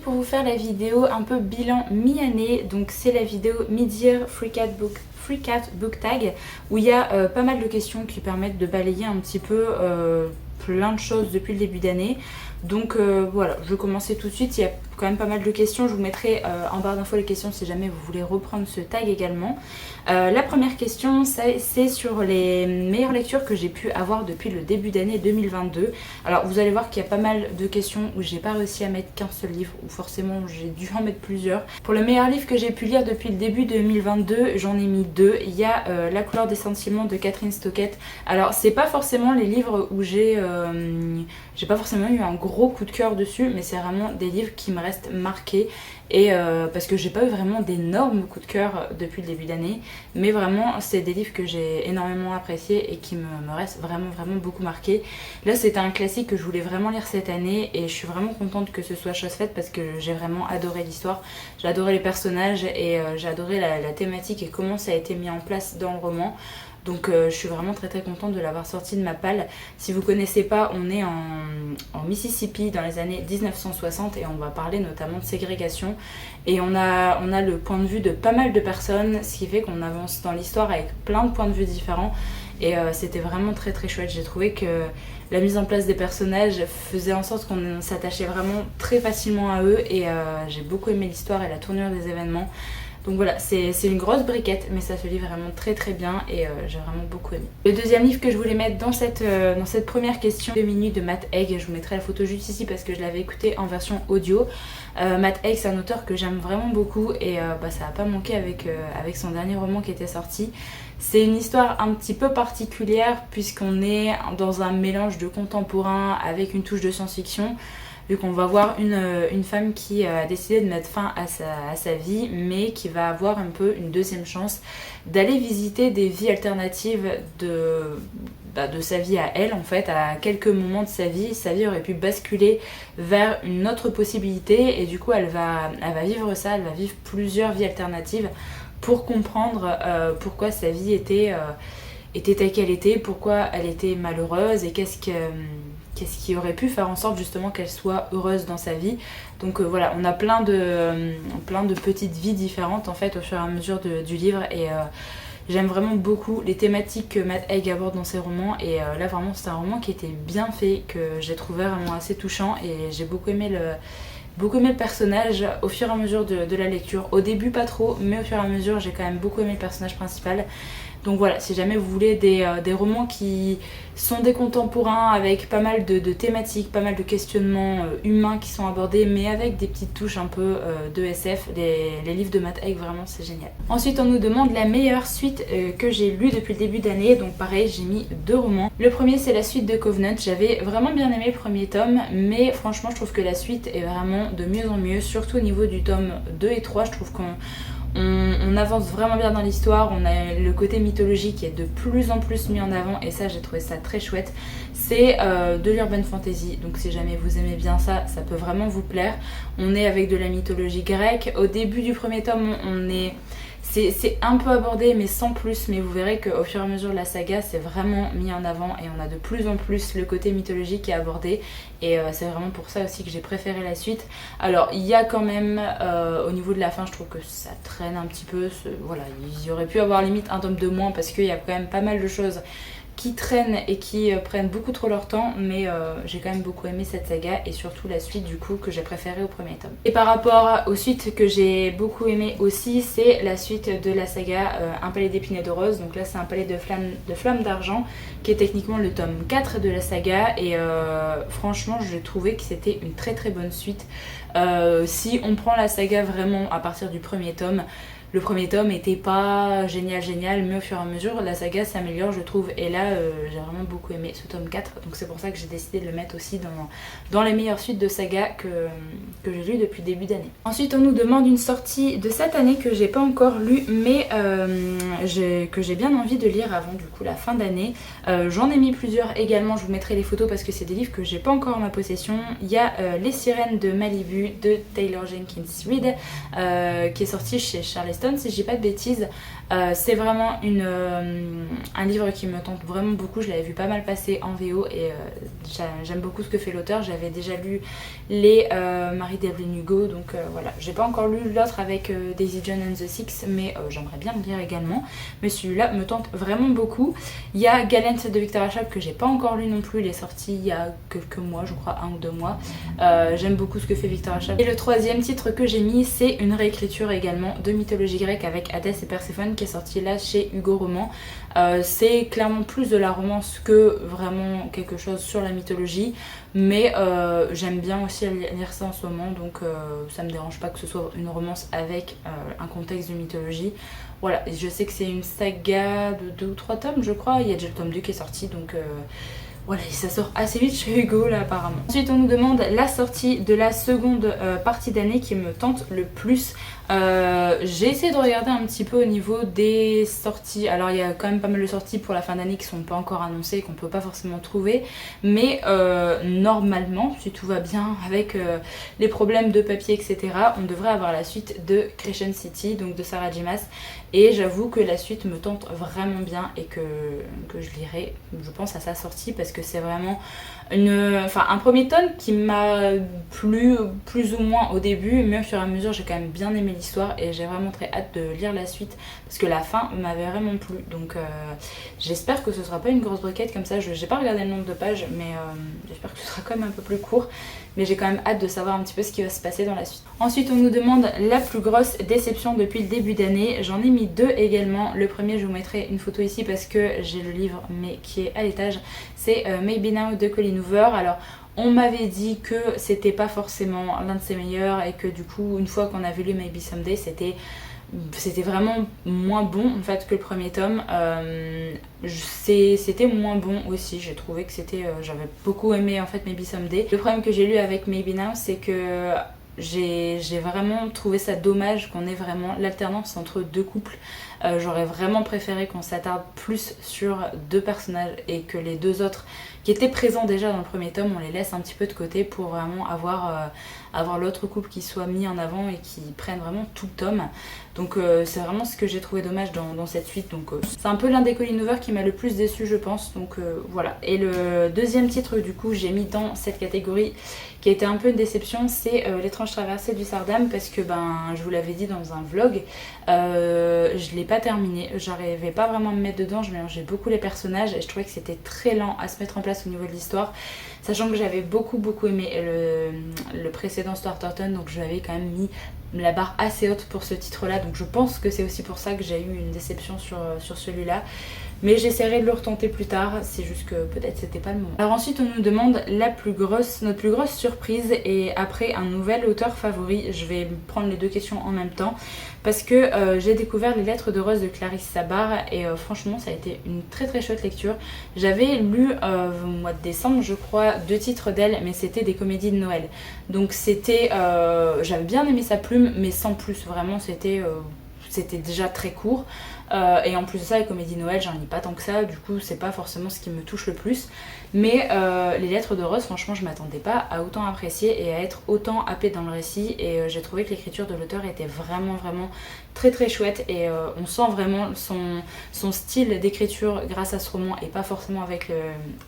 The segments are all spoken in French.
pour vous faire la vidéo un peu bilan mi-année. Donc c'est la vidéo Mid-Year Free Cat Book Tag où il y a pas mal de questions qui permettent de balayer un petit peu plein de choses depuis le début d'année. Donc voilà, je vais commencer tout de suite. Il y a quand même pas mal de questions. Je vous mettrai en barre d'infos les questions si jamais vous voulez reprendre ce tag également. La première question, c'est sur les meilleures lectures que j'ai pu avoir depuis le début d'année 2022. Alors vous allez voir qu'il y a pas mal de questions où j'ai pas réussi à mettre qu'un seul livre, ou forcément j'ai dû en mettre plusieurs. Pour le meilleur livre que j'ai pu lire depuis le début 2022, j'en ai mis deux. Il y a La couleur des sentiments de Catherine Stockett. Alors c'est pas forcément les livres où j'ai pas forcément eu un gros coup de cœur dessus, mais c'est vraiment des livres qui me restent marqués. Et parce que j'ai pas eu vraiment d'énormes coups de cœur depuis le début d'année, mais vraiment c'est des livres que j'ai énormément appréciés et qui me restent vraiment beaucoup marqués. Là c'était un classique que je voulais vraiment lire cette année et je suis vraiment contente que ce soit chose faite parce que j'ai vraiment adoré l'histoire, j'ai adoré les personnages et j'ai adoré la thématique et comment ça a été mis en place dans le roman. Donc je suis vraiment très contente de l'avoir sorti de ma palle. Si vous connaissez pas, on est en Mississippi dans les années 1960 et on va parler notamment de ségrégation. Et on a le point de vue de pas mal de personnes, ce qui fait qu'on avance dans l'histoire avec plein de points de vue différents. Et c'était vraiment très chouette. J'ai trouvé que la mise en place des personnages faisait en sorte qu'on s'attachait vraiment très facilement à eux. Et j'ai beaucoup aimé l'histoire et la tournure des événements. Donc voilà, c'est une grosse briquette, mais ça se lit vraiment très bien et j'ai vraiment beaucoup aimé. Le deuxième livre que je voulais mettre dans cette première question, 2 minutes de Matt Haig, je vous mettrai la photo juste ici parce que je l'avais écouté en version audio. Matt Haig, c'est un auteur que j'aime vraiment beaucoup et ça n'a pas manqué avec son dernier roman qui était sorti. C'est une histoire un petit peu particulière puisqu'on est dans un mélange de contemporain avec une touche de science-fiction. Vu qu'on va voir une femme qui a décidé de mettre fin à sa vie, mais qui va avoir un peu une deuxième chance d'aller visiter des vies alternatives de sa vie à elle en fait. À quelques moments de sa vie aurait pu basculer vers une autre possibilité et du coup elle va vivre ça, elle va vivre plusieurs vies alternatives pour comprendre pourquoi sa vie était telle qu'elle était, pourquoi elle était malheureuse et qu'est-ce qui aurait pu faire en sorte justement qu'elle soit heureuse dans sa vie. Donc voilà, on a plein de petites vies différentes en fait au fur et à mesure du livre et j'aime vraiment beaucoup les thématiques que Matt Haig aborde dans ses romans et là vraiment c'est un roman qui était bien fait, que j'ai trouvé vraiment assez touchant et j'ai beaucoup aimé le personnage au fur et à mesure de la lecture. Au début pas trop, mais au fur et à mesure j'ai quand même beaucoup aimé le personnage principal. Donc voilà, si jamais vous voulez des romans qui sont des contemporains avec pas mal de thématiques, pas mal de questionnements humains qui sont abordés, mais avec des petites touches un peu de SF, les livres de Matt Haig, vraiment c'est génial. Ensuite on nous demande la meilleure suite que j'ai lue depuis le début d'année, donc pareil j'ai mis 2 romans. Le premier c'est la suite de Covenant, j'avais vraiment bien aimé le premier tome, mais franchement je trouve que la suite est vraiment de mieux en mieux, surtout au niveau du tome 2 et 3, je trouve qu'on avance vraiment bien dans l'histoire, on a le côté mythologique qui est de plus en plus mis en avant et ça j'ai trouvé ça très chouette. C'est de l'urban fantasy, donc si jamais vous aimez bien ça, ça peut vraiment vous plaire. On est avec de la mythologie grecque. Au début du premier tome, c'est un peu abordé mais sans plus, mais vous verrez qu'au fur et à mesure de la saga c'est vraiment mis en avant et on a de plus en plus le côté mythologique qui est abordé et c'est vraiment pour ça aussi que j'ai préféré la suite. Alors il y a quand même au niveau de la fin je trouve que ça traîne un petit peu, voilà, il y aurait pu avoir limite un tome de moins parce qu'il y a quand même pas mal de choses qui traînent et qui prennent beaucoup trop leur temps, mais j'ai quand même beaucoup aimé cette saga et surtout la suite du coup que j'ai préférée au premier tome. Et par rapport aux suites que j'ai beaucoup aimé aussi, c'est la suite de la saga Un palais d'épines et de roses. Donc là c'est Un palais de flammes d'argent qui est techniquement le tome 4 de la saga et franchement j'ai trouvé que c'était une très bonne suite. Si on prend la saga vraiment à partir du premier tome, le premier tome était pas génial, mais au fur et à mesure la saga s'améliore je trouve et là j'ai vraiment beaucoup aimé ce tome 4, donc c'est pour ça que j'ai décidé de le mettre aussi dans les meilleures suites de saga que j'ai lues depuis le début d'année. Ensuite on nous demande une sortie de cette année que j'ai pas encore lue mais que j'ai bien envie de lire avant du coup la fin d'année. J'en ai mis plusieurs également, je vous mettrai les photos parce que c'est des livres que j'ai pas encore en ma possession. Il y a Les Sirènes de Malibu de Taylor Jenkins Reid qui est sorti chez Charles Boston si je dis pas de bêtises. C'est vraiment un livre qui me tente vraiment beaucoup. Je l'avais vu pas mal passer en VO et j'aime beaucoup ce que fait l'auteur. J'avais déjà lu les Marie d'Evelyn Hugo, donc voilà. J'ai pas encore lu l'autre avec Daisy Jones and the Six, mais j'aimerais bien le lire également. Mais celui-là me tente vraiment beaucoup. Il y a Gallant de Victoria Schwab que j'ai pas encore lu non plus. Il est sorti il y a quelques mois, je crois 1 ou 2 mois. J'aime beaucoup ce que fait Victoria Schwab. Et le troisième titre que j'ai mis, c'est une réécriture également de mythologie grecque avec Hadès et Perséphone qui est sorti là chez Hugo Roman. C'est clairement plus de la romance que vraiment quelque chose sur la mythologie, mais j'aime bien aussi lire ça en ce moment, donc ça me dérange pas que ce soit une romance avec un contexte de mythologie. Voilà, et je sais que c'est une saga de 2 ou 3 tomes je crois, il y a déjà le tome 2 qui est sorti, donc voilà, et ça sort assez vite chez Hugo là apparemment. Ensuite on nous demande la sortie de la seconde partie d'année qui me tente le plus. J'ai essayé de regarder un petit peu au niveau des sorties. Alors il y a quand même pas mal de sorties pour la fin d'année qui sont pas encore annoncées et qu'on peut pas forcément trouver. Mais normalement, si tout va bien avec les problèmes de papier etc, on devrait avoir la suite de Crescent City, donc de Sarah J Maas. Et j'avoue que la suite me tente vraiment bien et que je lirai, je pense, à sa sortie parce que c'est vraiment un premier tome qui m'a plu plus ou moins au début, mais au fur et à mesure j'ai quand même bien aimé l'histoire et j'ai vraiment très hâte de lire la suite parce que la fin m'avait vraiment plu. Donc j'espère que ce sera pas une grosse briquette comme ça. J'ai pas regardé le nombre de pages, mais j'espère que ce sera quand même un peu plus court. Mais j'ai quand même hâte de savoir un petit peu ce qui va se passer dans la suite. Ensuite on nous demande la plus grosse déception depuis le début d'année. J'en ai mis 2 également. Le premier, je vous mettrai une photo ici parce que j'ai le livre mais qui est à l'étage. C'est Maybe Now de Colleen Hoover. Alors on m'avait dit que c'était pas forcément l'un de ses meilleurs et que du coup une fois qu'on avait lu Maybe Someday c'était vraiment moins bon en fait que le premier tome. C'était moins bon aussi, j'ai trouvé que j'avais beaucoup aimé en fait Maybe Someday. Le problème que j'ai lu avec Maybe Now, c'est que j'ai vraiment trouvé ça dommage qu'on ait vraiment l'alternance entre 2 couples. J'aurais vraiment préféré qu'on s'attarde plus sur 2 personnages et que les 2 autres qui étaient présents déjà dans le premier tome, on les laisse un petit peu de côté pour vraiment avoir l'autre couple qui soit mis en avant et qui prenne vraiment tout le tome. Donc c'est vraiment ce que j'ai trouvé dommage dans cette suite. Donc c'est un peu l'un des Colleen Hoover qui m'a le plus déçu je pense. Donc voilà. Et le deuxième titre du coup j'ai mis dans cette catégorie qui a été un peu une déception, c'est L'étrange traversée du Sardam parce que je vous l'avais dit dans un vlog, je l'ai pas terminé, j'arrivais pas vraiment à me mettre dedans, je mélangeais beaucoup les personnages et je trouvais que c'était très lent à se mettre en place au niveau de l'histoire, sachant que j'avais beaucoup aimé le précédent Stuart Horton, donc je lui avais quand même mis la barre assez haute pour ce titre là, donc je pense que c'est aussi pour ça que j'ai eu une déception sur celui-là. Mais j'essaierai de le retenter plus tard, c'est juste que peut-être c'était pas le moment. Alors ensuite on nous demande notre plus grosse surprise et après un nouvel auteur favori. Je vais prendre les 2 questions en même temps parce que j'ai découvert Les Lettres de Rose de Clarisse Sabar et franchement ça a été une très chouette lecture. J'avais lu au mois de décembre je crois 2 titres d'elle, mais c'était des comédies de Noël. Donc j'avais bien aimé sa plume mais sans plus, vraiment c'était déjà très court. Et en plus de ça, les comédies Noël, j'en lis pas tant que ça, du coup c'est pas forcément ce qui me touche le plus. Mais Les Lettres de Rose, franchement je m'attendais pas à autant apprécier et à être autant happée dans le récit. Et j'ai trouvé que l'écriture de l'auteur était vraiment très chouette. Et on sent vraiment son style d'écriture grâce à ce roman et pas forcément avec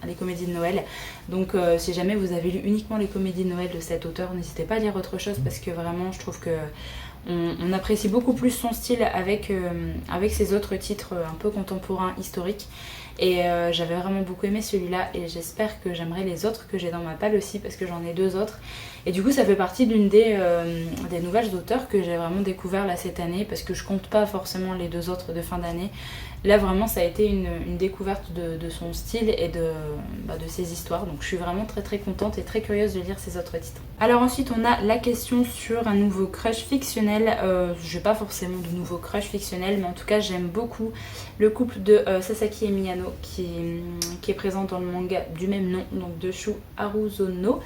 les comédies de Noël. Donc si jamais vous avez lu uniquement les comédies de Noël de cet auteur, n'hésitez pas à lire autre chose parce que vraiment je trouve que on apprécie beaucoup plus son style avec ses autres titres un peu contemporains, historiques. Et j'avais vraiment beaucoup aimé celui-là et j'espère que j'aimerai les autres que j'ai dans ma palle aussi parce que j'en ai 2 autres. Et du coup ça fait partie d'une des nouvelles auteurs que j'ai vraiment découvert là cette année parce que je compte pas forcément les 2 autres de fin d'année. Là vraiment ça a été une découverte de son style et de ses histoires, donc je suis vraiment très contente et très curieuse de lire ses autres titres. Alors ensuite on a la question sur un nouveau crush fictionnel. J'ai pas forcément de nouveau crush fictionnel, mais en tout cas j'aime beaucoup le couple de Sasaki et Miyano qui est présent dans le manga du même nom, donc de Shu Haruzono.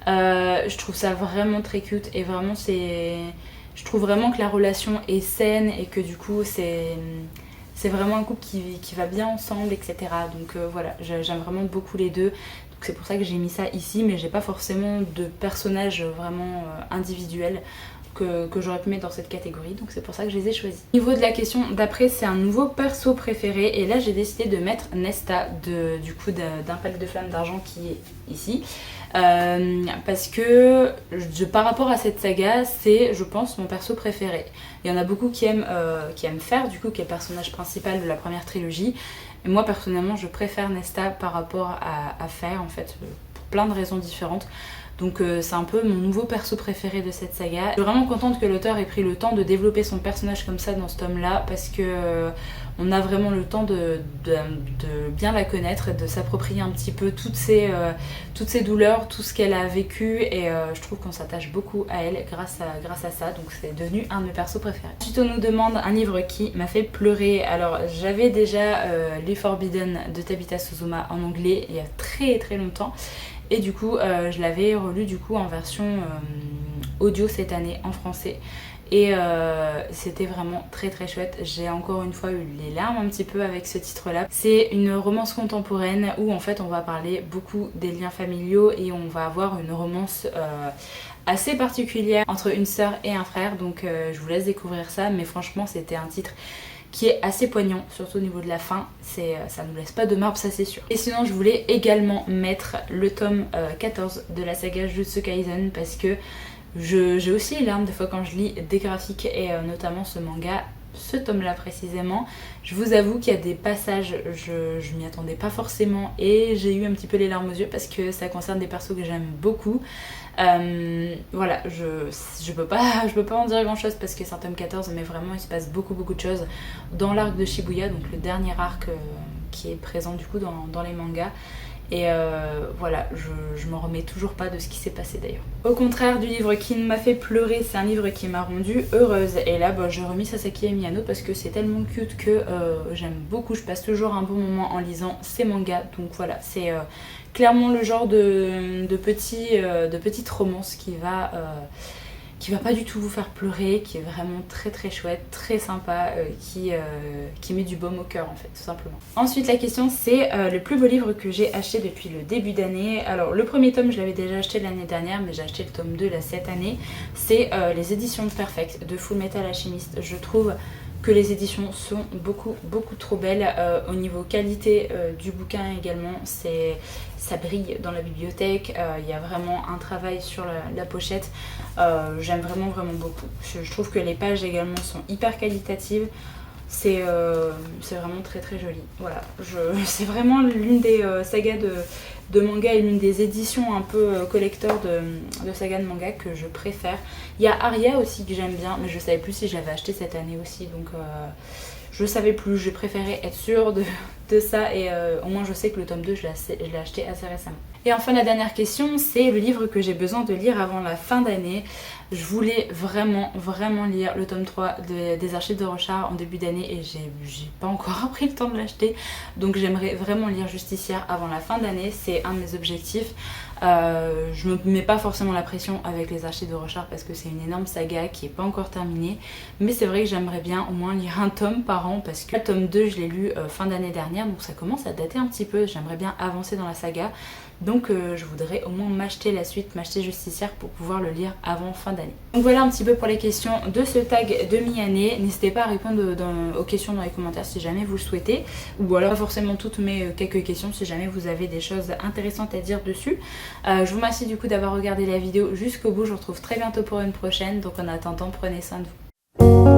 Je trouve ça vraiment très cute et vraiment je trouve vraiment que la relation est saine et que du coup c'est vraiment un couple qui va bien ensemble, etc. Donc voilà, j'aime vraiment beaucoup les 2. Donc c'est pour ça que j'ai mis ça ici, mais j'ai pas forcément de personnage vraiment individuel. que j'aurais pu mettre dans cette catégorie, donc c'est pour ça que je les ai choisis. Au niveau de la question d'après, c'est un nouveau perso préféré, et là j'ai décidé de mettre Nesta du coup d'un palais de flammes d'argent qui est ici. Parce que par rapport à cette saga, c'est je pense mon perso préféré. Il y en a beaucoup qui aiment Fer, du coup qui est le personnage principal de la première trilogie, et moi personnellement je préfère Nesta par rapport à Fer en fait, pour plein de raisons différentes. Donc c'est un peu mon nouveau perso préféré de cette saga. Je suis vraiment contente que l'auteur ait pris le temps de développer son personnage comme ça dans ce tome là, parce que on a vraiment le temps de bien la connaître et de s'approprier un petit peu toutes ses douleurs, tout ce qu'elle a vécu, et je trouve qu'on s'attache beaucoup à elle grâce à ça, donc c'est devenu un de mes persos préférés. Ensuite on nous demande un livre qui m'a fait pleurer. Alors j'avais déjà Les Forbidden de Tabitha Suzuma en anglais il y a très très longtemps, et du coup je l'avais relu du coup en version audio cette année en français, et c'était vraiment très très chouette. J'ai encore une fois eu les larmes un petit peu avec ce titre là. C'est une romance contemporaine où en fait on va parler beaucoup des liens familiaux, et on va avoir une romance assez particulière entre une sœur et un frère, donc je vous laisse découvrir ça, mais franchement c'était un titre qui est assez poignant, surtout au niveau de la fin, ça nous laisse pas de marbre, ça c'est sûr. Et sinon je voulais également mettre le tome 14 de la saga Jujutsu Kaisen, parce que j'ai aussi les larmes des fois quand je lis des graphiques, et notamment ce manga, ce tome là précisément. Je vous avoue qu'il y a des passages, je m'y attendais pas forcément, et j'ai eu un petit peu les larmes aux yeux parce que ça concerne des persos que j'aime beaucoup. Voilà, je peux pas en dire grand chose parce que c'est un tome 14, mais vraiment il se passe beaucoup de choses dans l'arc de Shibuya, donc le dernier arc qui est présent du coup dans les mangas. Et voilà, je m'en remets toujours pas de ce qui s'est passé d'ailleurs. Au contraire du livre qui m'a fait pleurer, c'est un livre qui m'a rendue heureuse. Et là, j'ai remis Sasaki Miyano parce que c'est tellement cute que j'aime beaucoup. Je passe toujours un bon moment en lisant ces mangas. Donc voilà, c'est clairement le genre de petite romance qui va pas du tout vous faire pleurer, qui est vraiment très très chouette, très sympa, qui met du baume au cœur en fait, tout simplement. Ensuite la question c'est le plus beau livre que j'ai acheté depuis le début d'année. Alors le premier tome je l'avais déjà acheté l'année dernière, mais j'ai acheté le tome 2 là cette année. C'est les éditions de Perfect de Full Metal Alchemist. Je trouve que les éditions sont beaucoup trop belles, au niveau qualité du bouquin également, ça brille dans la bibliothèque, il y a vraiment un travail sur la pochette, j'aime vraiment beaucoup. Je trouve que les pages également sont hyper qualitatives, c'est vraiment très joli. Voilà, c'est vraiment l'une des sagas de manga et l'une des éditions un peu collector de saga de manga que je préfère. Il y a Aria aussi que j'aime bien, mais je savais plus si j'avais acheté cette année aussi, donc je savais plus, j'ai préféré être sûre de ça, et au moins je sais que le tome 2 je l'ai acheté assez récemment. Et enfin la dernière question, c'est le livre que j'ai besoin de lire avant la fin d'année. Je voulais vraiment lire le tome 3 des Archives de Rochard en début d'année, et j'ai pas encore pris le temps de l'acheter, donc j'aimerais vraiment lire Justicière avant la fin d'année, c'est un de mes objectifs. Je me mets pas forcément la pression avec les Archives de Rochard parce que c'est une énorme saga qui est pas encore terminée, mais c'est vrai que j'aimerais bien au moins lire un tome par an, parce que le tome 2 je l'ai lu fin d'année dernière, donc ça commence à dater un petit peu. J'aimerais bien avancer dans la saga, donc je voudrais au moins m'acheter la suite, m'acheter Justicière pour pouvoir le lire avant fin d'année. Donc voilà un petit peu pour les questions de ce tag de mi-année. N'hésitez pas à répondre aux questions dans les commentaires si jamais vous le souhaitez, ou alors pas forcément toutes, mais quelques questions si jamais vous avez des choses intéressantes à dire dessus. Je vous remercie du coup d'avoir regardé la vidéo jusqu'au bout, je vous retrouve très bientôt pour une prochaine, donc en attendant prenez soin de vous.